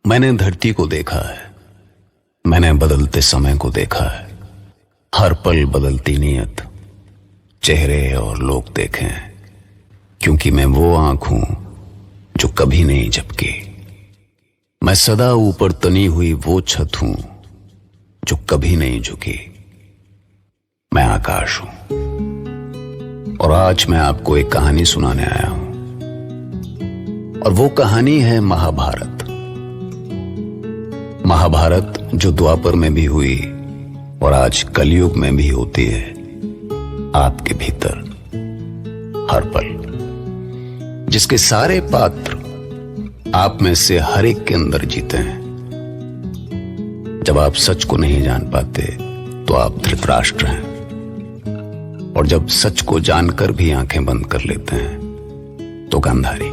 मैंने धरती को देखा है, मैंने बदलते समय को देखा है। हर पल बदलती नीयत, चेहरे और लोग देखे हैं। क्योंकि मैं वो आंख हूं जो कभी नहीं झपकी। मैं सदा ऊपर तनी हुई वो छत हूं जो कभी नहीं झुकी। मैं आकाश हूं और आज मैं आपको एक कहानी सुनाने आया हूं। और वो कहानी है महाभारत। महाभारत जो द्वापर में भी हुई और आज कलयुग में भी होती है, आपके भीतर हर पल। जिसके सारे पात्र आप में से हर एक के अंदर जीते हैं। जब आप सच को नहीं जान पाते तो आप धृतराष्ट्र हैं, और जब सच को जानकर भी आंखें बंद कर लेते हैं तो गांधारी।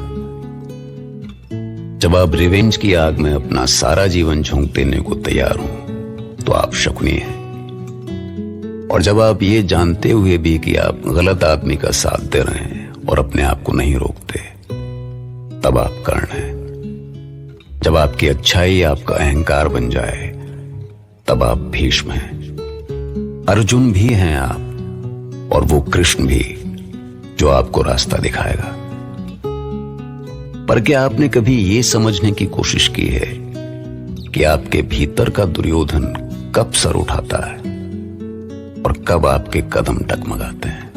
जब आप रिवेंज की आग में अपना सारा जीवन झोंक देने को तैयार हो तो आप शकुनी हैं, और जब आप ये जानते हुए भी कि आप गलत आदमी का साथ दे रहे हैं और अपने आप को नहीं रोकते, तब आप कर्ण हैं। जब आपकी अच्छाई आपका अहंकार बन जाए तब आप भीष्म हैं। अर्जुन भी हैं आप, और वो कृष्ण भी जो आपको रास्ता दिखाएगा। पर क्या आपने कभी ये समझने की कोशिश की है कि आपके भीतर का दुर्योधन कब सर उठाता है और कब आपके कदम डगमगाते हैं?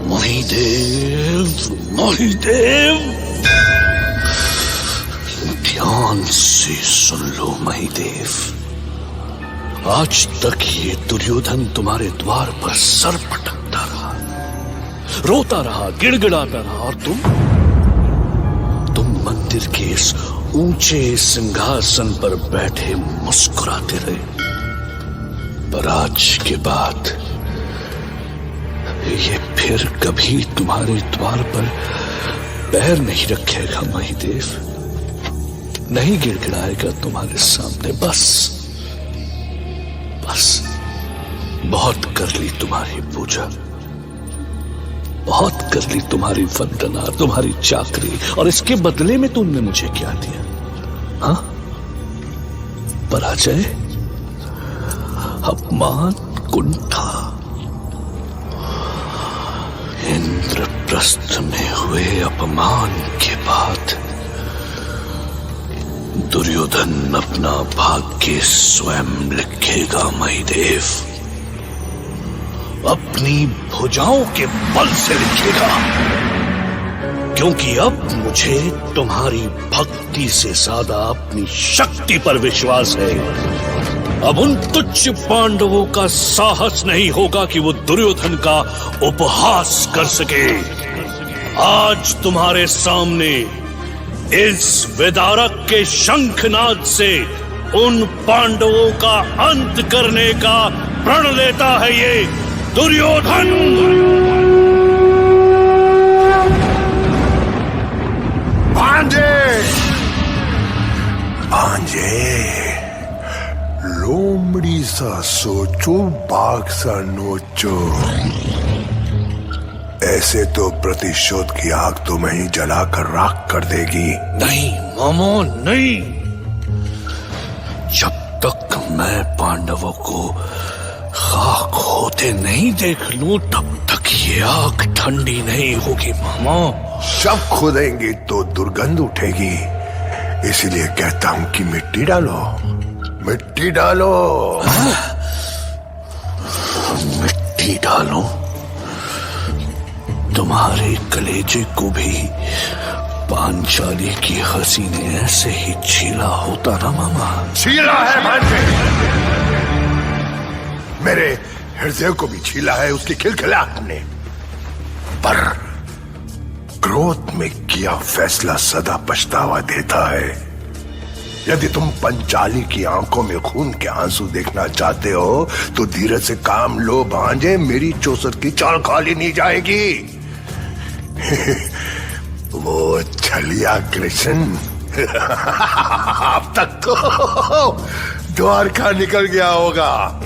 महिदेव, महिदेव, ध्यान से सुन लो महिदेव। आज तक ये दुर्योधन तुम्हारे द्वार पर सर पटकता रहा, रोता रहा, गिड़गिड़ाता रहा, और तुम मंदिर के इस ऊंचे सिंहासन पर बैठे मुस्कुराते रहे। पर आज के बाद ये फिर कभी तुम्हारे द्वार पर पैर नहीं रखेगा महिदेव, नहीं गिड़गिड़ाएगा तुम्हारे सामने। बस बहुत कर ली तुम्हारी पूजा, बहुत कर ली तुम्हारी वंदना, तुम्हारी चाकरी, और इसके बदले में तुमने मुझे क्या दिया? हाँ, पराजय, अपमान, कुंठा। इंद्रप्रस्थ में हुए अपमान के बाद दुर्योधन अपना भाग्य स्वयं लिखेगा महिदेव। अपनी भुजाओं के बल से लिखेगा, क्योंकि अब मुझे तुम्हारी भक्ति से ज्यादा अपनी शक्ति पर विश्वास है। अब उन तुच्छ पांडवों का साहस नहीं होगा कि वो दुर्योधन का उपहास कर सके। आज तुम्हारे सामने इस विदारक के शंखनाद से उन पांडवों का अंत करने का प्रण लेता है ये दुर्योधन। भांजे, लोमड़ी सा सोचो, बाघ सा नोचो। ऐसे तो प्रतिशोध की आग तुम्हें ही जलाकर राख कर देगी। नहीं मामो, नहीं। जब तक मैं पांडवों को खाक होते नहीं देख लूं, तब तक ये आग ठंडी नहीं होगी मामा। शव खोदेंगे तो दुर्गंध उठेगी, इसीलिए कहता हूं कि मिट्टी डालो, मिट्टी डालो। मिट्टी डालो? तुम्हारे कलेजे को भी पांचाली की हंसी ने ऐसे ही छीला होता ना मामा। छीला है भांजे, मेरे हृदय को भी छीला है उसकी खिलखिलाहट ने। पर क्रोध में किया फैसला सदा पछतावा देता है। यदि तुम पंचाली की आंखों में खून के आंसू देखना चाहते हो तो धीरज से काम लो भांजे, मेरी चौसर की चाल खाली नहीं जाएगी। वो छलिया कृष्ण अब तक तो द्वारका निकल गया होगा,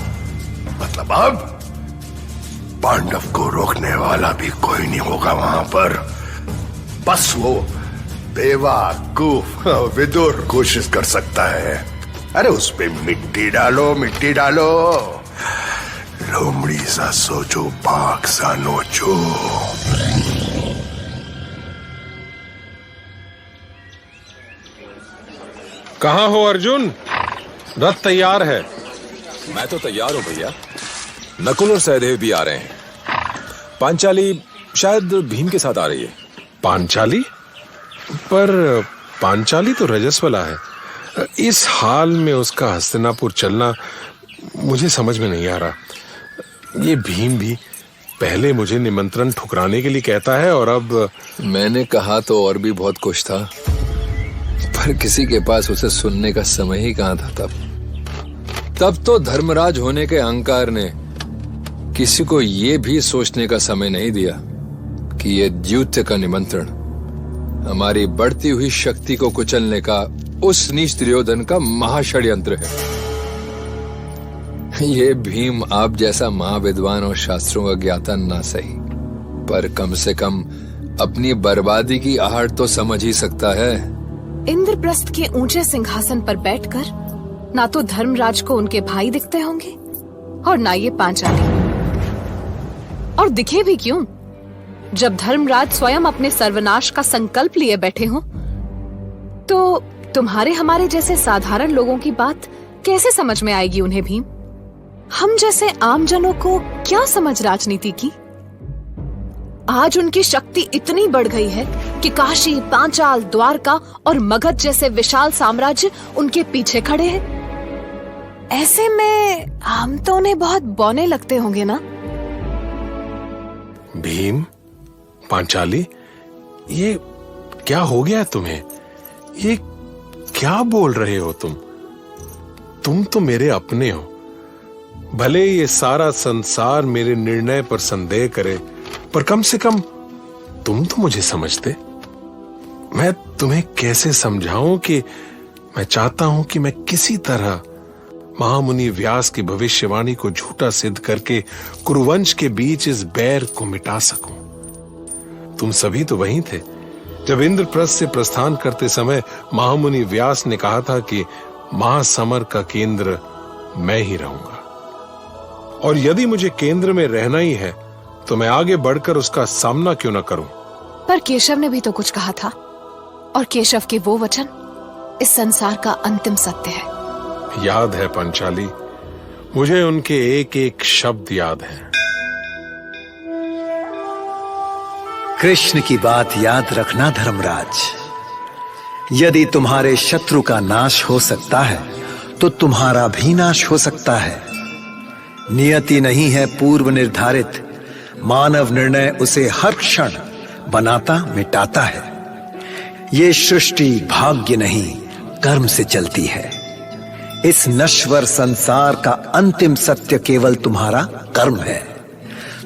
मतलब अब पांडव को रोकने वाला भी कोई नहीं होगा वहां पर। बस वो बेवकूफ विदुर कोशिश कर सकता है। अरे उस पे मिट्टी डालो, मिट्टी डालो, लोमड़ी सा सोचो, बाघ सा नोचो। कहाँ हो अर्जुन? रथ तैयार है। मैं तो तैयार हूं भैया। नकुल और सहदेव भी आ रहे हैं। पांचाली शायद भीम के साथ आ रही है। पांचाली? पर पांचाली तो रजस्वला है। इस हाल में उसका हस्तिनापुर चलना मुझे समझ में नहीं आ रहा। ये भीम भी पहले मुझे निमंत्रण ठुकराने के लिए कहता है और अब। मैंने कहा तो और भी बहुत कुछ था, पर किसी के पास उसे सुनने का समय ही कहां था। तब तो धर्मराज होने के अहंकार ने किसी को यह भी सोचने का समय नहीं दिया कि यह द्यूत्य का निमंत्रण हमारी बढ़ती हुई शक्ति को कुचलने का उस नीच दुर्योधन का महाषड्यंत्र है। ये भीम आप जैसा महाविद्वान और शास्त्रों का ज्ञाता ना सही, पर कम से कम अपनी बर्बादी की आहट तो समझ ही सकता है। इंद्रप्रस्थ के ऊंचे सिंहासन पर बैठकर ना तो धर्मराज को उनके भाई दिखते होंगे और ना ये पांचाली। और दिखे भी क्यों, जब धर्मराज स्वयं अपने सर्वनाश का संकल्प लिए बैठे हों, तो तुम्हारे हमारे जैसे साधारण लोगों की बात कैसे समझ में आएगी उन्हें भीम? हम जैसे आम जनों को क्या समझ राजनीति की? आज उनकी शक्ति इतनी बढ़ गई है कि काशी, पांचाल, द्वारका और मगध जैसे विशाल साम्राज्य उनके पीछे खड़े हैं। ऐसे में हम तो उन्हें बहुत बौने लगते होंगे ना? भीम, पांचाली, ये क्या हो गया तुम्हें? ये क्या बोल रहे हो तुम तो मेरे अपने हो। भले ये सारा संसार मेरे निर्णय पर संदेह करे, पर कम से कम तुम तो मुझे समझते। मैं तुम्हें कैसे समझाऊं कि मैं चाहता हूं कि मैं किसी तरह महामुनि व्यास की भविष्यवाणी को झूठा सिद्ध करके कुरुवंश के बीच इस बैर को मिटा सकूं। तुम सभी तो वहीं थे जब इंद्रप्रस्थ से प्रस्थान करते समय महामुनि व्यास ने कहा था कि महासमर का केंद्र मैं ही रहूंगा, और यदि मुझे केंद्र में रहना ही है तो मैं आगे बढ़कर उसका सामना क्यों न करूं। पर केशव ने भी तो कुछ कहा था, और केशव के वो वचन इस संसार का अंतिम सत्य है। याद है पांचाली, मुझे उनके एक एक शब्द याद है। कृष्ण की बात याद रखना धर्मराज, यदि तुम्हारे शत्रु का नाश हो सकता है तो तुम्हारा भी नाश हो सकता है। नियति नहीं है पूर्व निर्धारित, मानव निर्णय उसे हर क्षण बनाता मिटाता है। ये सृष्टि भाग्य नहीं कर्म से चलती है। इस नश्वर संसार का अंतिम सत्य केवल तुम्हारा कर्म है।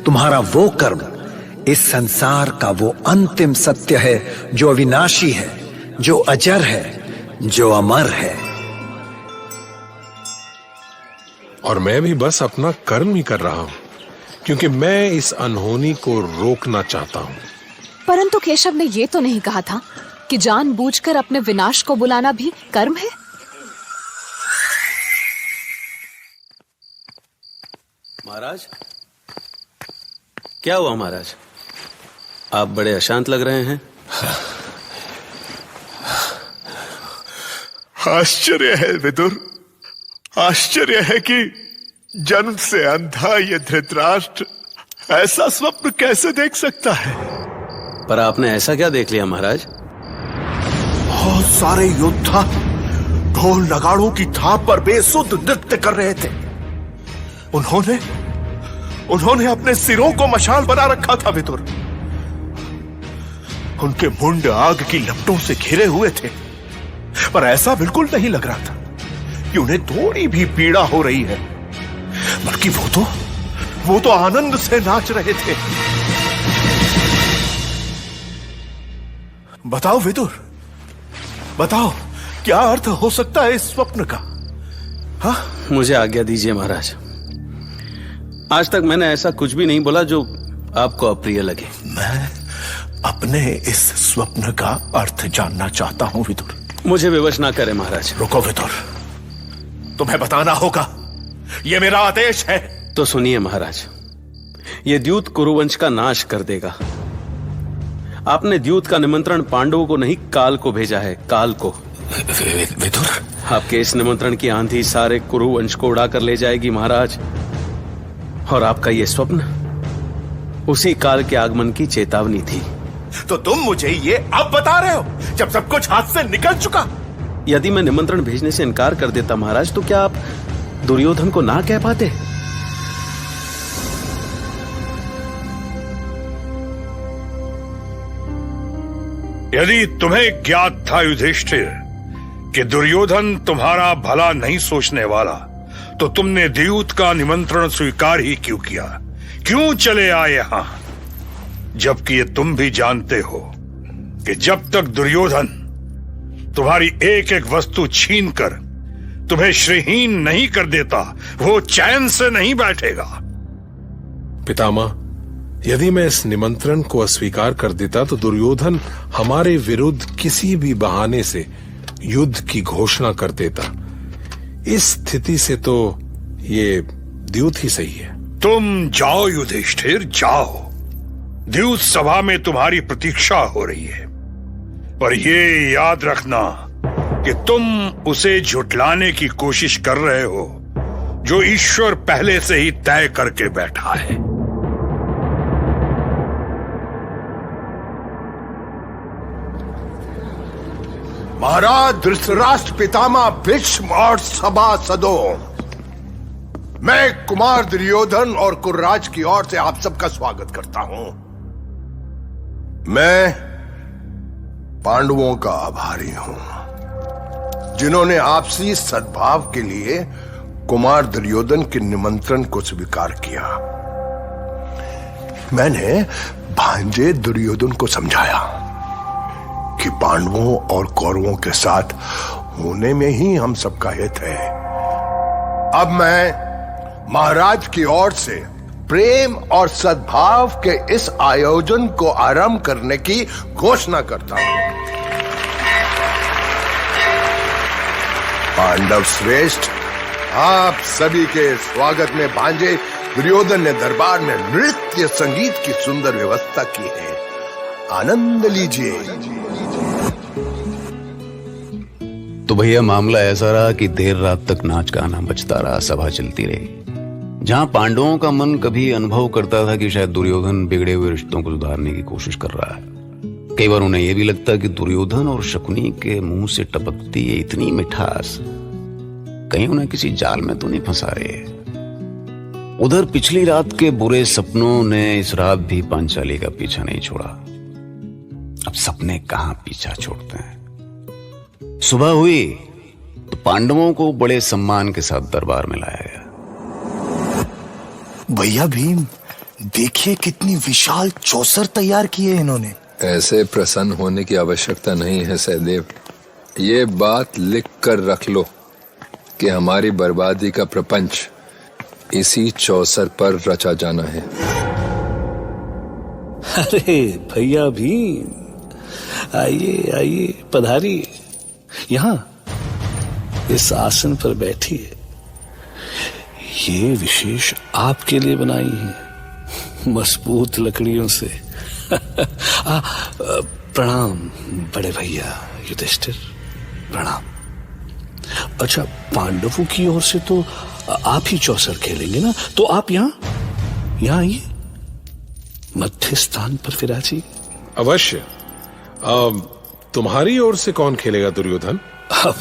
तुम्हारा वो कर्म इस संसार का वो अंतिम सत्य है जो अविनाशी है, जो अजर है, जो अमर है। और मैं भी बस अपना कर्म ही कर रहा हूं, क्योंकि मैं इस अनहोनी को रोकना चाहता हूं। परंतु केशव ने ये तो नहीं कहा था कि जानबूझकर अपने विनाश को बुलाना भी कर्म है। महाराज, क्या हुआ महाराज? आप बड़े अशांत लग रहे हैं। आश्चर्य है विदुर, आश्चर्य है कि जन्म से अंधा ये धृतराष्ट्र ऐसा स्वप्न कैसे देख सकता है। पर आपने ऐसा क्या देख लिया महाराज? बहुत सारे योद्धा ढोल नगाड़ों की थाप पर बेसुध नृत्य कर रहे थे। उन्होंने अपने सिरों को मशाल बना रखा था विदुर। उनके मुंड आग की लपटों से घिरे हुए थे, पर ऐसा बिल्कुल नहीं लग रहा था कि उन्हें थोड़ी भी पीड़ा हो रही है, बल्कि वो तो आनंद से नाच रहे थे। बताओ विदुर, बताओ क्या अर्थ हो सकता है इस स्वप्न का? हाँ? मुझे आज्ञा दीजिए महाराज। आज तक मैंने ऐसा कुछ भी नहीं बोला जो आपको अप्रिय लगे। मैं अपने इस स्वप्न का अर्थ जानना चाहता हूं विदुर। मुझे विवश ना करें महाराज। रुको विदुर, तुम्हें बताना होगा, यह मेरा आदेश है। तो सुनिए महाराज, यह द्यूत कुरुवंश का नाश कर देगा। आपने द्यूत का निमंत्रण पांडवों को नहीं, काल को भेजा है, काल को। विदुर, आपके इस निमंत्रण की आंधी सारे कुरुवंश को उड़ा कर ले जाएगी महाराज। और आपका यह स्वप्न उसी काल के आगमन की चेतावनी थी। तो तुम मुझे ये अब बता रहे हो, जब सब कुछ हाथ से निकल चुका? यदि मैं निमंत्रण भेजने से इनकार कर देता महाराज, तो क्या आप दुर्योधन को ना कह पाते? यदि तुम्हें ज्ञात था युधिष्ठिर कि दुर्योधन तुम्हारा भला नहीं सोचने वाला, तो तुमने द्यूत का निमंत्रण स्वीकार ही क्यों किया? क्यों चले आए यहां? जबकि ये तुम भी जानते हो कि जब तक दुर्योधन तुम्हारी एक एक वस्तु छीन कर तुम्हें श्रीहीन नहीं कर देता, वो चैन से नहीं बैठेगा। पितामह, यदि मैं इस निमंत्रण को अस्वीकार कर देता तो दुर्योधन हमारे विरुद्ध किसी भी बहाने से युद्ध की घोषणा कर देता। इस स्थिति से तो ये द्यूत ही सही है। तुम जाओ युधिष्ठिर, जाओ। द्यूत सभा में तुम्हारी प्रतीक्षा हो रही है, पर ये याद रखना कि तुम उसे झुठलाने की कोशिश कर रहे हो जो ईश्वर पहले से ही तय करके बैठा है। महाराज धृतराष्ट्र, पितामह भीष्म और सभासदों, मैं कुमार दुर्योधन और कुर्राज की ओर से आप सबका स्वागत करता हूं। मैं पांडवों का आभारी हूं जिन्होंने आपसी सद्भाव के लिए कुमार दुर्योधन के निमंत्रण को स्वीकार किया। मैंने भांजे दुर्योधन को समझाया कि पांडवों और कौरवों के साथ होने में ही हम सबका हित है। अब मैं महाराज की ओर से प्रेम और सद्भाव के इस आयोजन को आरंभ करने की घोषणा करता हूं। पांडव श्रेष्ठ, आप सभी के स्वागत में भांजे दुर्योधन ने दरबार में नृत्य संगीत की सुंदर व्यवस्था की है। आनंद लीजिए। तो भैया मामला ऐसा रहा कि देर रात तक नाच गाना बजता रहा, सभा चलती रही। जहां पांडवों का मन कभी अनुभव करता था कि शायद दुर्योधन बिगड़े हुए रिश्तों को सुधारने की कोशिश कर रहा है, कई बार उन्हें यह भी लगता कि दुर्योधन और शकुनी के मुंह से टपकती है इतनी मिठास, कहीं उन्हें किसी जाल में तो नहीं फंसा रहे। उधर पिछली रात के बुरे सपनों ने इस रात भी पांचाली का पीछा नहीं छोड़ा। अब सपने कहां पीछा छोड़ते हैं। सुबह हुई तो पांडवों को बड़े सम्मान के साथ दरबार में लाया गया। भैया भीम, देखिए कितनी विशाल चौसर तैयार की है इन्होंने। ऐसे प्रसन्न होने की आवश्यकता नहीं है सहदेव। ये बात लिख कर रख लो कि हमारी बर्बादी का प्रपंच इसी चौसर पर रचा जाना है। अरे भैया भीम, आइए आइए, पधारिए। यहां इस आसन पर बैठिए। ये विशेष आपके लिए बनाई है, मजबूत लकड़ियों से। प्रणाम बड़े भैया युधिष्ठिर, प्रणाम। अच्छा, पांडवों की ओर से तो आप ही चौसर खेलेंगे ना, तो आप यहाँ आइए, मध्य स्थान पर विराजिए। अवश्य। तुम्हारी ओर से कौन खेलेगा दुर्योधन? अब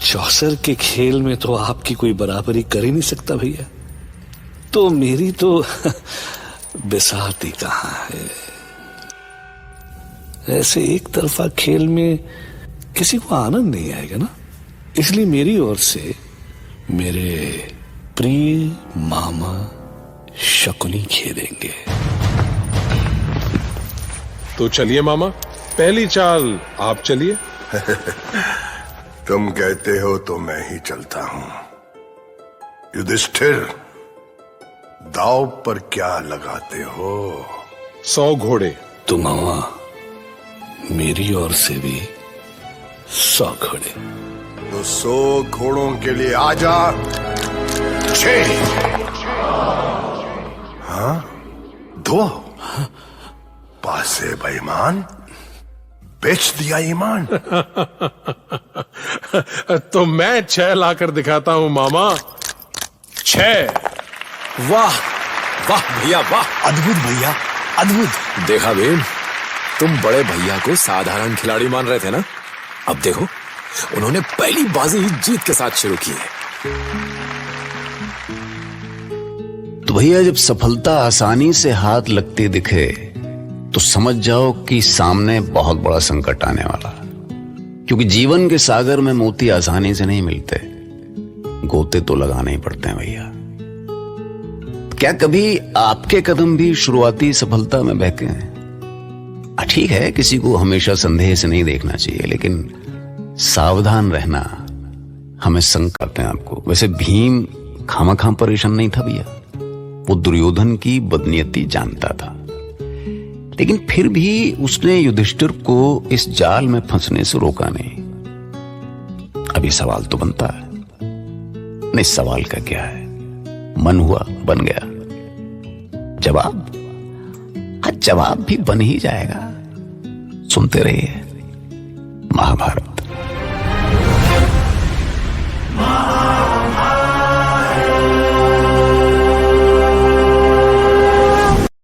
चौसर के खेल में तो आपकी कोई बराबरी कर ही नहीं सकता भैया, तो मेरी तो बिसाती कहां है। ऐसे एक तरफा खेल में किसी को आनंद नहीं आएगा ना, इसलिए मेरी ओर से मेरे प्रिय मामा शकुनी खेलेंगे। तो चलिए मामा, पहली चाल आप चलिए। तुम कहते हो तो मैं ही चलता हूं। युधिष्ठिर, दांव पर क्या लगाते हो? 100 घोड़े तो मामा मेरी ओर से भी 100 घोड़े। तो 100 घोड़ों के लिए आजा 6। हाँ 2 पासे बेईमान, बेच दिया ईमान। तो मैं 6 लाकर दिखाता हूं मामा। 6। वाह वाह भैया वाह, अद्भुत भैया अद्भुत। देखा बेन, तुम बड़े भैया को साधारण खिलाड़ी मान रहे थे ना, अब देखो उन्होंने पहली बाजी ही जीत के साथ शुरू की है। तो भैया जब सफलता आसानी से हाथ लगती दिखे तो समझ जाओ कि सामने बहुत बड़ा संकट आने वाला। क्योंकि जीवन के सागर में मोती आसानी से नहीं मिलते, गोते तो लगाने ही पड़ते हैं भैया। क्या कभी आपके कदम भी शुरुआती सफलता में बहके हैं? ठीक है, किसी को हमेशा संदेह से नहीं देखना चाहिए, लेकिन सावधान रहना। हमें संग करते हैं आपको। वैसे भीम खामखाम परेशान नहीं था भैया, वो दुर्योधन की बदनीयती जानता था, लेकिन फिर भी उसने युधिष्ठिर को इस जाल में फंसने से रोका नहीं। अभी सवाल तो बनता है, नहीं सवाल का क्या है, मन हुआ बन गया, जवाब भी बन ही जाएगा। सुनते रहिए महाभारत।